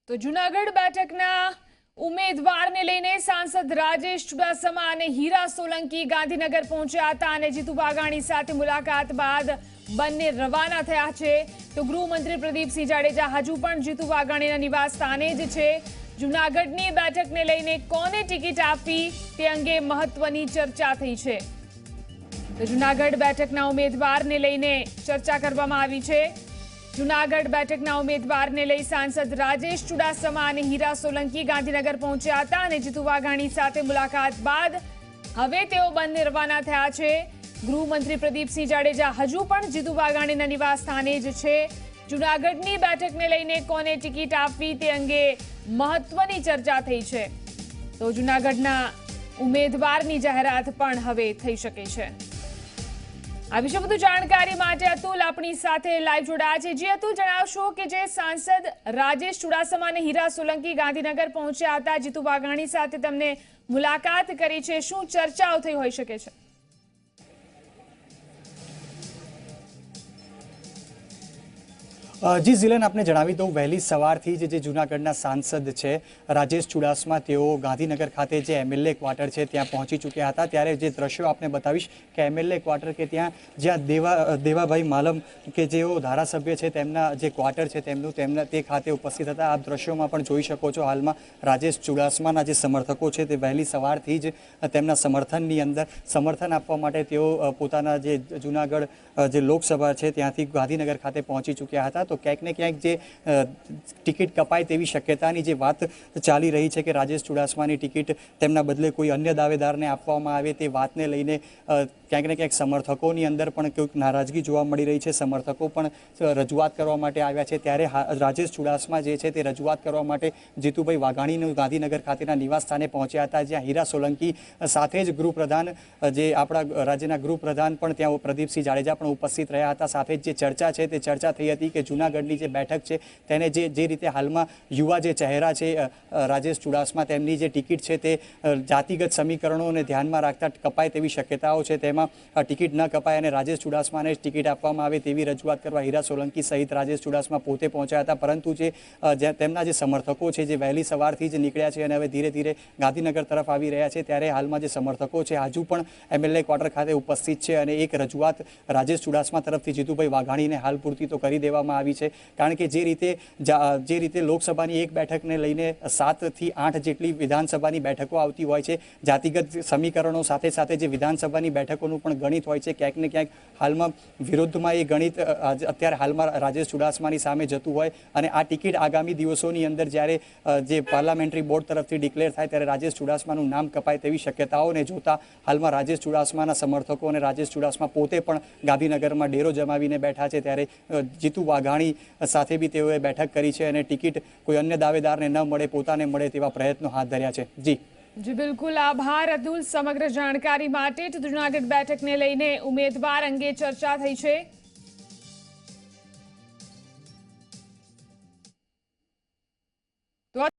તો જૂનાગઢ બેઠકના ઉમેદવારને લઈને સાંસદ રાજેશ ચુડાસમા અને હીરા સોલંકી ગાંધીનગર પહોંચ્યા હતા અને જીતુ વાઘાણી સાથે મુલાકાત બાદ બંને રવાના થયા છે। તો ગૃહમંત્રી પ્રદીપસિંહ જાડેજા હજુ પણ જીતુ વાઘાણીના નિવાસ સ્થાને જ છે। જૂનાગઢની બેઠકને લઈને કોને ટિકિટ આપવી તે અંગે મહત્વની ચર્ચા થઈ છે। તો જૂનાગઢ બેઠકના ઉમેદવારને લઈને ચર્ચા કરવામાં આવી છે। જૂનાગઢ બેઠકના ઉમેદવારને લઈ સાંસદ રાજેશ ચુડાસમા અને હીરા સોલંકી ગાંધીનગર પહોંચ્યા હતા અને જીતુ વાઘાણી સાથે મુલાકાત બાદ હવે તેઓ બંને રવાના થયા છે। ગૃહમંત્રી પ્રદીપસિંહ જાડેજા હજુ પણ જીતુ વાઘાણીના નિવાસ સ્થાને જ છે। જૂનાગઢની બેઠકને લઈને કોને ટિકિટ આપવી તે અંગે મહત્વની ચર્ચા થઈ છે। તો જૂનાગઢના ઉમેદવારની જાહેરાત પણ હવે થઈ શકે છે। આ વિશે વધુ જાણકારી માટે અતુલ આપણી સાથે લાઈવ જોડાયા છે। જી અતુલ, જણાવશો કે જે સાંસદ રાજેશ ચુડાસમા અને હીરા સોલંકી ગાંધીનગર પહોંચ્યા હતા, જીતુ વાઘાણી સાથે તેમને મુલાકાત કરી છે, શું ચર્ચાઓ થઈ હોઈ શકે છે? જી ઝીલન, આપને જણાવી દઉં, વહેલી સવારથી જે જૂનાગઢના સાંસદ છે રાજેશ ચુડાસમા, તેઓ ગાંધીનગર ખાતે જે એમએલએ ક્વાર્ટર છે ત્યાં પહોંચી ચૂક્યા હતા। ત્યારે જે દ્રશ્યો આપને બતાવીશ કે એમએલએ ક્વાર્ટર કે જ્યાં દેવાભાઈ માલમ કે જેઓ ધારાસભ્ય છે તેમના જે ક્વાર્ટર છે તેમના તે ખાતે ઉપસ્થિત હતા। આપ દ્રશ્યોમાં પણ જોઈ શકો છો, હાલમાં રાજેશ ચુડાસમાના જે સમર્થકો છે તે વહેલી સવારથી જ તેમના સમર્થન આપવા માટે તેઓ પોતાના જે જૂનાગઢ જે લોકસભા છે ત્યાંથી ગાંધીનગર ખાતે પહોંચી ચૂક્યા હતા। તો ક્યાંક ને ક્યાંક જે ટિકિટ કપાય તેવી શક્યતાની જે વાત ચાલી રહી છે કે રાજેશ ચુડાસમાની ટિકિટ તેમના બદલે કોઈ અન્ય દાવેદારને આપવામાં આવે, તે વાતને લઈને ક્યાંક ને ક્યાંક સમર્થકોની અંદર પણ કોઈક નારાજગી જોવા મળી રહી છે। સમર્થકો પણ રજૂઆત કરવા માટે આવ્યા છે। ત્યારે રાજેશ ચુડાસમા જે છે તે રજૂઆત કરવા માટે જીતુભાઈ વાઘાણીનું ગાંધીનગર ખાતેના નિવાસ સ્થાને પહોંચ્યા હતા, જ્યાં હીરા સોલંકી સાથે જ ગૃહપ્રધાન જે આપણા રાજ્યના ગૃહપ્રધાન પણ ત્યાં પ્રદીપસિંહ જાડેજા પણ ઉપસ્થિત રહ્યા હતા। સાથે જ જે ચર્ચા છે તે ચર્ચા થઈ હતી કે જૂનાગઢની જે બેઠક છે તેને જે રીતે હાલમાં યુવા જે ચહેરા છે રાજેશ ચુડાસમા, તેમની જે ટિકિટ છે તે જાતિગત સમીકરણોને ધ્યાનમાં રાખતા કપાય તેવી શક્યતાઓ છે, તેમાં ટિકિટ ન કપાય અને રાજેશ ચુડાસમાને જ ટિકિટ આપવામાં આવે તેવી રજૂઆત કરવા હીરા સોલંકી સહિત રાજેશ ચુડાસમા પોતે પહોંચ્યા હતા। પરંતુ તેમના જે સમર્થકો છે જે વહેલી સવારથી જ નીકળ્યા છે અને હવે ધીરે ધીરે ગાંધીનગર તરફ આવી રહ્યા છે, ત્યારે હાલમાં જે સમર્થકો છે હજુ પણ એમએલએ ક્વાર્ટર ખાતે ઉપસ્થિત છે અને એક રજૂઆત રાજેશ ચુડાસમા તરફથી જીતુભાઈ વાઘાણીને હાલ પૂરતી તો કરી દેવામાં આવી છે। કારણ કે જે રીતે લોકસભાની એક બેઠકને લઈને 7 થી 8 જેટલી વિધાનસભાની બેઠકો આવતી હોય છે, જાતિગત સમીકરણો સાથે સાથે જે વિધાનસભાની બેઠકોનું પણ ગણિત હોય છે, ક્યાંક ને ક્યાંક હાલમાં વિરોધમાં એ ગણિત અત્યારે હાલમાં રાજેશ ચુડાસમાની સામે જતું હોય અને આ ટિકિટ આગામી દિવસોની અંદર જ્યારે જે પાર્લામેન્ટરી બોર્ડ તરફથી ડિક્લેર થાય ત્યારે રાજેશ ચુડાસમાનું નામ કપાય તેવી શક્યતાઓને જોતા હાલમાં રાજેશ ચુડાસમાના સમર્થકો અને રાજેશ ચુડાસમા પોતે પણ ગાંધીનગરમાં ડેરો જમાવીને બેઠા છે। ત્યારે જીતુ વાઘાણી સાથે બી તેઓએ બેઠક કરી છે અને ટિકિટ કોઈ અન્ય દાવેદારને ન મળે, પોતાને મળે તેવા પ્રયત્નો હાથ ધર્યા છે। જી બિલકુલ, આભાર અતુલ સમગ્ર જાણકારી માટે। જૂનાગઢ બેઠકને લઈને ઉમેદવાર અંગે ચર્ચા થઈ છે।